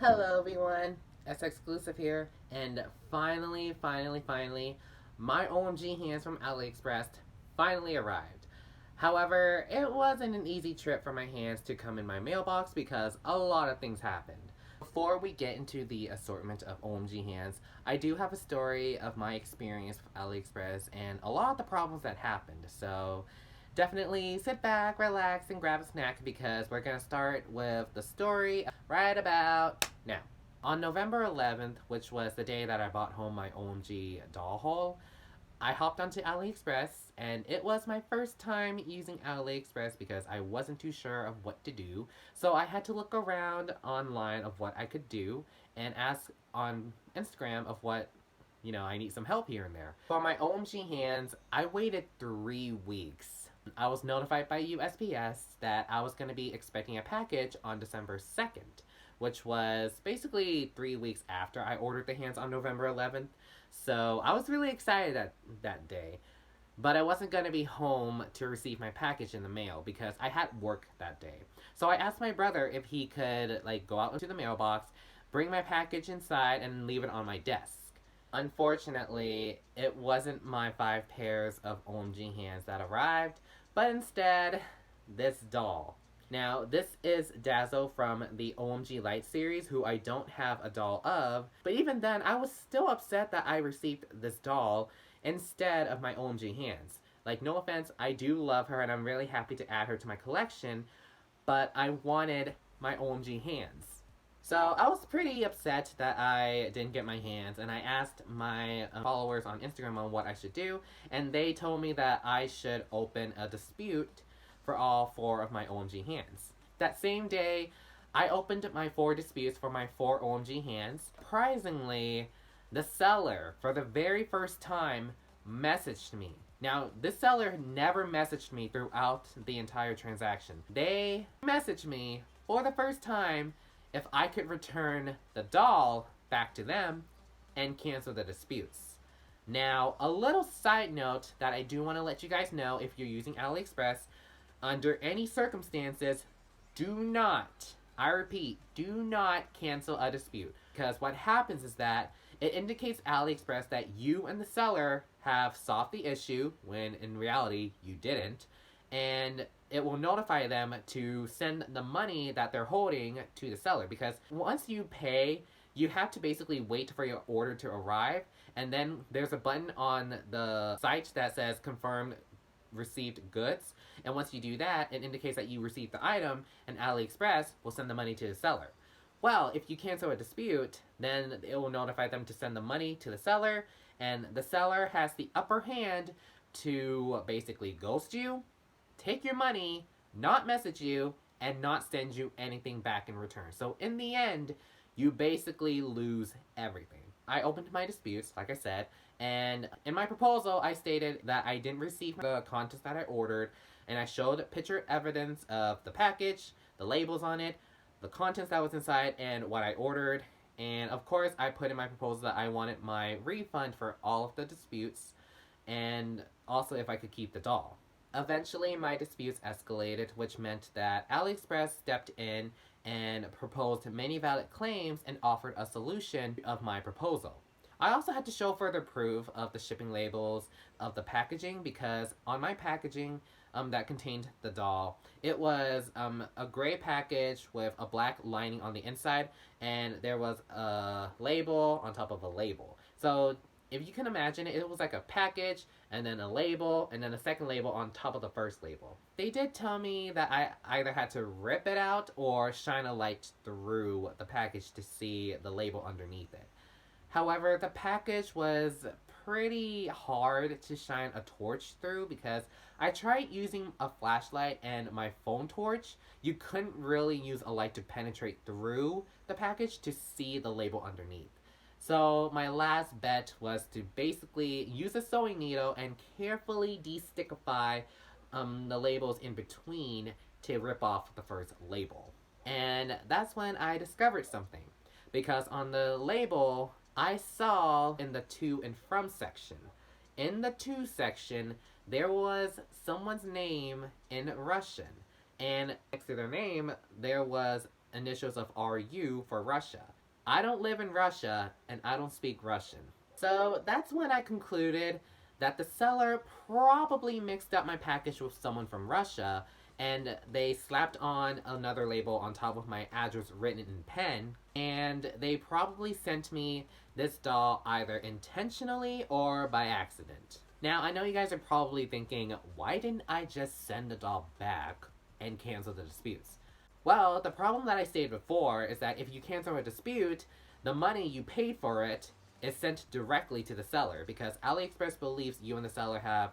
Hello everyone, S Exclusive here, and finally, my OMG hands from Aliexpress finally arrived. However, it wasn't an easy trip for my hands to come in my mailbox because a lot of things happened. Before we get into the assortment of OMG hands, I do have a story of my experience with Aliexpress and a lot of the problems that happened, so definitely sit back, relax, and grab a snack because we're gonna start with the story right about now. On November 11th, which was the day that I bought home my OMG doll haul, I hopped onto AliExpress and it was my first time using AliExpress because I wasn't too sure of what to do. So I had to look around online of what I could do and ask on Instagram of what, I need some help here and there. For my OMG hands, I waited 3 weeks. I was notified by USPS that I was going to be expecting a package on December 2nd, which was basically 3 weeks after I ordered the hands on November 11th. So I was really excited that day. But I wasn't going to be home to receive my package in the mail because I had work that day. So I asked my brother if he could go out into the mailbox, bring my package inside, and leave it on my desk. Unfortunately, it wasn't my 5 pairs of OMG hands that arrived, but instead, this doll. Now, this is Dazzle from the OMG Light series, who I don't have a doll of, but even then, I was still upset that I received this doll instead of my OMG hands. No offense, I do love her and I'm really happy to add her to my collection, but I wanted my OMG hands. So I was pretty upset that I didn't get my hands, and I asked my followers on Instagram on what I should do, and they told me that I should open a dispute for all 4 of my OMG hands. That same day, I opened my 4 disputes for my 4 OMG hands. Surprisingly, the seller, for the very first time, messaged me. Now, this seller never messaged me throughout the entire transaction. They messaged me for the first time if I could return the doll back to them and cancel the disputes. Now, a little side note that I do want to let you guys know if you're using AliExpress, under any circumstances, do not, I repeat, do not cancel a dispute. Because what happens is that it indicates AliExpress that you and the seller have solved the issue, when in reality you didn't, and it will notify them to send the money that they're holding to the seller. Because once you pay, you have to basically wait for your order to arrive, and then there's a button on the site that says confirmed received goods, and once you do that, it indicates that you received the item, and AliExpress will send the money to the seller. Well, if you cancel a dispute, then it will notify them to send the money to the seller, and the seller has the upper hand to basically ghost you, take your money, not message you, and not send you anything back in return. So in the end, you basically lose everything. I opened my disputes, like I said, and in my proposal, I stated that I didn't receive the contents that I ordered, and I showed picture evidence of the package, the labels on it, the contents that was inside, and what I ordered. And of course, I put in my proposal that I wanted my refund for all of the disputes, and also if I could keep the doll. Eventually, my disputes escalated, which meant that AliExpress stepped in and proposed many valid claims and offered a solution of my proposal. I also had to show further proof of the shipping labels of the packaging, because on my packaging that contained the doll, it was a gray package with a black lining on the inside, and there was a label on top of a label. So if you can imagine it, it was like a package, and then a label, and then a second label on top of the first label. They did tell me that I either had to rip it out or shine a light through the package to see the label underneath it. However, the package was pretty hard to shine a torch through because I tried using a flashlight and my phone torch. You couldn't really use a light to penetrate through the package to see the label underneath. So my last bet was to basically use a sewing needle and carefully destickify the labels in between to rip off the first label. And that's when I discovered something. Because on the label, I saw in the to and from section. In the to section, there was someone's name in Russian. And next to their name, there was initials of RU for Russia. I don't live in Russia and I don't speak Russian. So that's when I concluded that the seller probably mixed up my package with someone from Russia and they slapped on another label on top of my address written in pen, and they probably sent me this doll either intentionally or by accident. Now, I know you guys are probably thinking, why didn't I just send the doll back and cancel the disputes? Well, the problem that I stated before is that if you cancel a dispute, the money you paid for it is sent directly to the seller because AliExpress believes you and the seller have,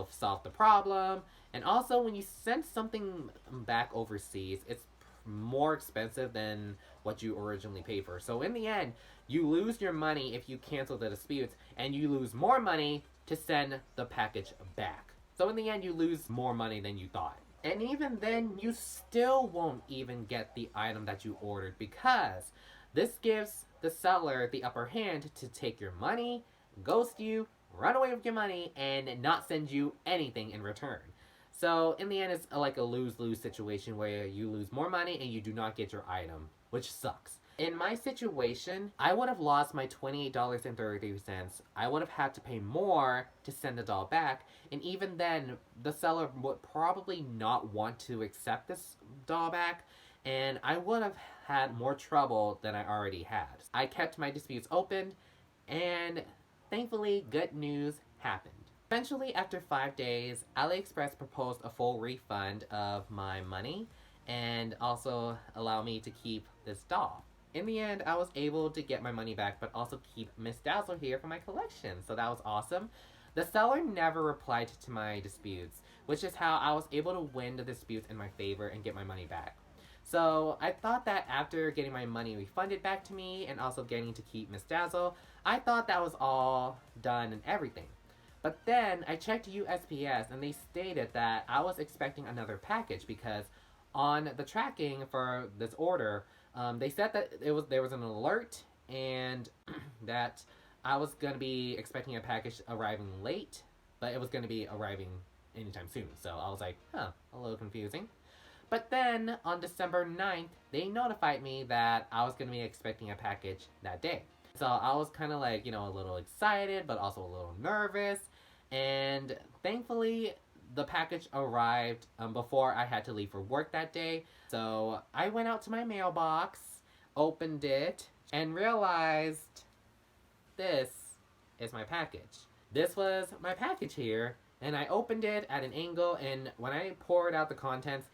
solved the problem. And also, when you send something back overseas, it's more expensive than what you originally paid for. So in the end, you lose your money if you cancel the disputes, and you lose more money to send the package back. So in the end, you lose more money than you thought. And even then, you still won't even get the item that you ordered because this gives the seller the upper hand to take your money, ghost you, run away with your money, and not send you anything in return. So in the end, it's like a lose-lose situation where you lose more money and you do not get your item, which sucks. In my situation, I would have lost my $28.30. I would have had to pay more to send the doll back, and even then, the seller would probably not want to accept this doll back, and I would have had more trouble than I already had. I kept my disputes open, and thankfully, good news happened. Eventually, after 5 days, AliExpress proposed a full refund of my money and also allow me to keep this doll. In the end, I was able to get my money back, but also keep Miss Dazzle here for my collection, so that was awesome. The seller never replied to my disputes, which is how I was able to win the disputes in my favor and get my money back. So I thought that after getting my money refunded back to me and also getting to keep Miss Dazzle, I thought that was all done and everything. But then I checked USPS and they stated that I was expecting another package because on the tracking for this order, they said that there was an alert and that I was going to be expecting a package arriving late, but it was going to be arriving anytime soon. So I was like, a little confusing. But then on December 9th, they notified me that I was going to be expecting a package that day. So I was kind of like, a little excited, but also a little nervous. And thankfully, the package arrived before I had to leave for work that day. So I went out to my mailbox, opened it, and realized this is my package. This was my package here, and I opened it at an angle, and when I poured out the contents,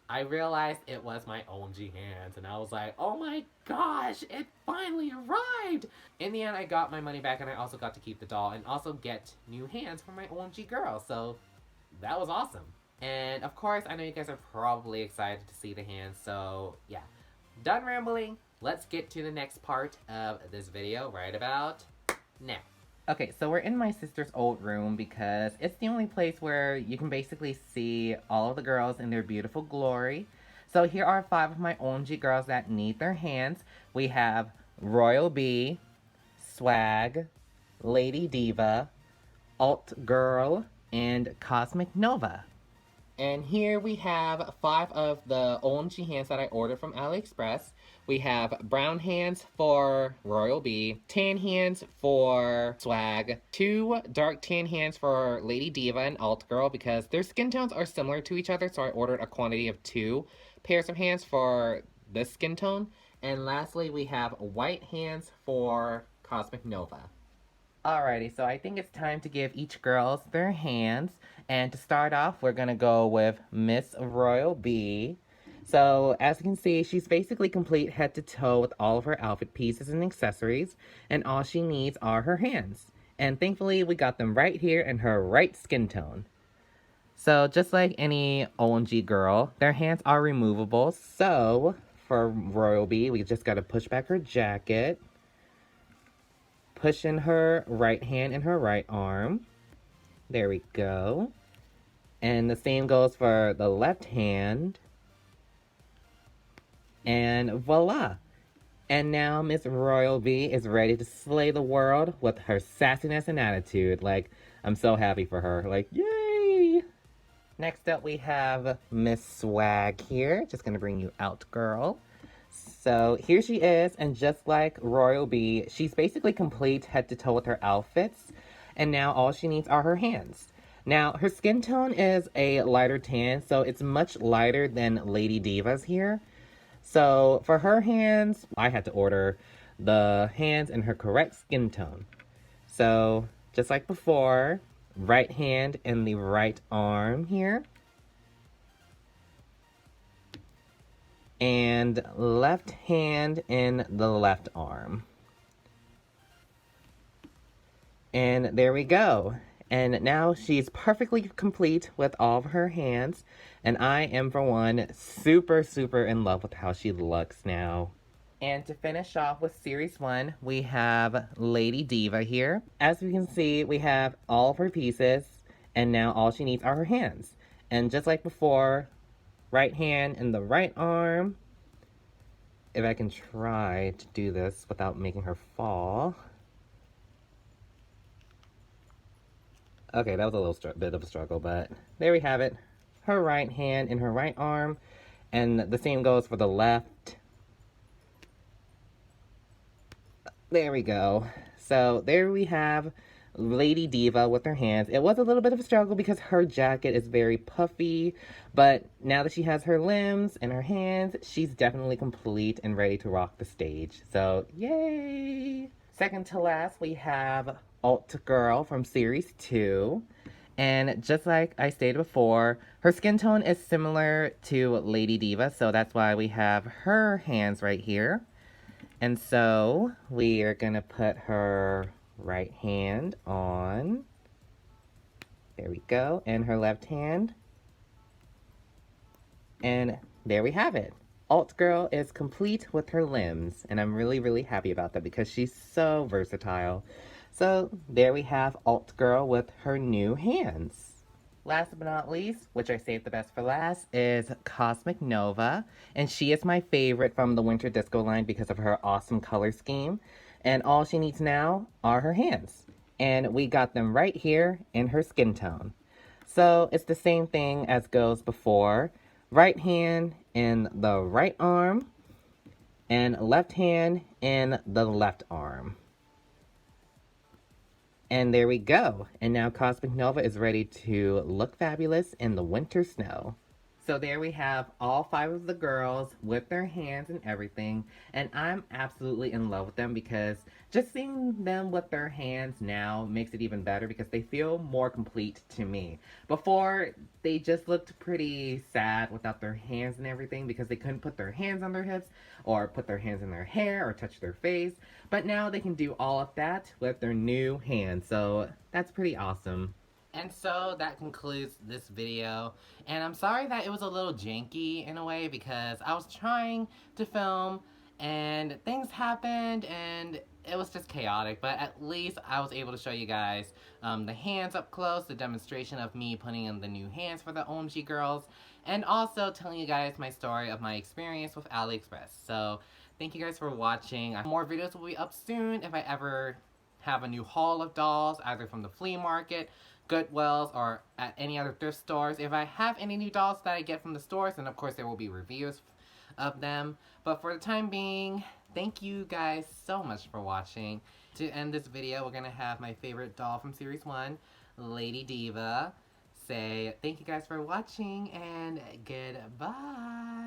I realized it was my OMG hands, and I was like, oh my gosh, it finally arrived! In the end, I got my money back, and I also got to keep the doll, and also get new hands for my OMG girl, so that was awesome. And of course, I know you guys are probably excited to see the hands, so yeah. Done rambling, let's get to the next part of this video right about now. Okay, so we're in my sister's old room because it's the only place where you can basically see all of the girls in their beautiful glory. So here are 5 of my OMG girls that need their hands. We have Royal B, Swag, Lady Diva, Alt Girl, and Cosmic Nova. And here we have 5 of the OMG hands that I ordered from AliExpress. We have brown hands for Royal B, tan hands for Swag, 2 dark tan hands for Lady Diva and Alt Girl because their skin tones are similar to each other, so I ordered a quantity of 2 pairs of hands for this skin tone. And lastly, we have white hands for Cosmic Nova. Alrighty, so I think it's time to give each girls their hands. And to start off, we're going to go with Miss Royal B. So, as you can see, she's basically complete head to toe with all of her outfit pieces and accessories. And all she needs are her hands. And thankfully, we got them right here in her right skin tone. So, just like any OMG girl, their hands are removable. So, for Royal B, we just got to push back her jacket. Push in her right hand and her right arm. There we go. And the same goes for the left hand. And voila. And now Miss Royal B is ready to slay the world with her sassiness and attitude. Like, I'm so happy for her. Like, yay! Next up we have Miss Swag here. Just gonna bring you out, girl. So here she is, and just like Royal Bee, she's basically complete head to toe with her outfits, and now all she needs are her hands. Now, her skin tone is a lighter tan, so it's much lighter than Lady Diva's here. So for her hands, I had to order the hands in her correct skin tone. So just like before, right hand in the right arm here, and left hand in the left arm. And there we go. And now she's perfectly complete with all of her hands. And I am, for one, super, super in love with how she looks now. And to finish off with Series 1, we have Lady Diva here. As you can see, we have all of her pieces. And now all she needs are her hands. And just like before, right hand in the right arm. If I can try to do this without making her fall. Okay, that was a little bit of a struggle, but there we have it. Her right hand in her right arm, and the same goes for the left. There we go. So there we have Lady Diva with her hands. It was a little bit of a struggle because her jacket is very puffy, but now that she has her limbs and her hands, she's definitely complete and ready to rock the stage. So, yay! Second to last, we have Alt Girl from Series 2. And just like I stated before, her skin tone is similar to Lady Diva, so that's why we have her hands right here. And so we are gonna put her right hand on. There we go. And her left hand. And there we have it. Alt Girl is complete with her limbs, and I'm really, really happy about that because she's so versatile. So there we have Alt Girl with her new hands. Last but not least, which I saved the best for last, is Cosmic Nova. And she is my favorite from the Winter Disco line because of her awesome color scheme. And all she needs now are her hands. And we got them right here in her skin tone. So it's the same thing as goes before. Right hand in the right arm, and left hand in the left arm. And there we go. And now Cosmic Nova is ready to look fabulous in the winter snow. So there we have all 5 of the girls with their hands and everything. And I'm absolutely in love with them because just seeing them with their hands now makes it even better because they feel more complete to me. Before, they just looked pretty sad without their hands and everything because they couldn't put their hands on their hips or put their hands in their hair or touch their face. But now they can do all of that with their new hands. So that's pretty awesome. And so that concludes this video. And I'm sorry that it was a little janky in a way because I was trying to film and things happened and it was just chaotic. But at least I was able to show you guys the hands up close, the demonstration of me putting in the new hands for the OMG girls, and also telling you guys my story of my experience with Aliexpress. So thank you guys for watching. More videos will be up soon if I ever have a new haul of dolls, either from the flea market, Goodwills, or at any other thrift stores. If I have any new dolls that I get from the stores, then of course there will be reviews of them. But for the time being, thank you guys so much for watching. To end this video, we're gonna have my favorite doll from Series 1, Lady Diva, say thank you guys for watching and goodbye.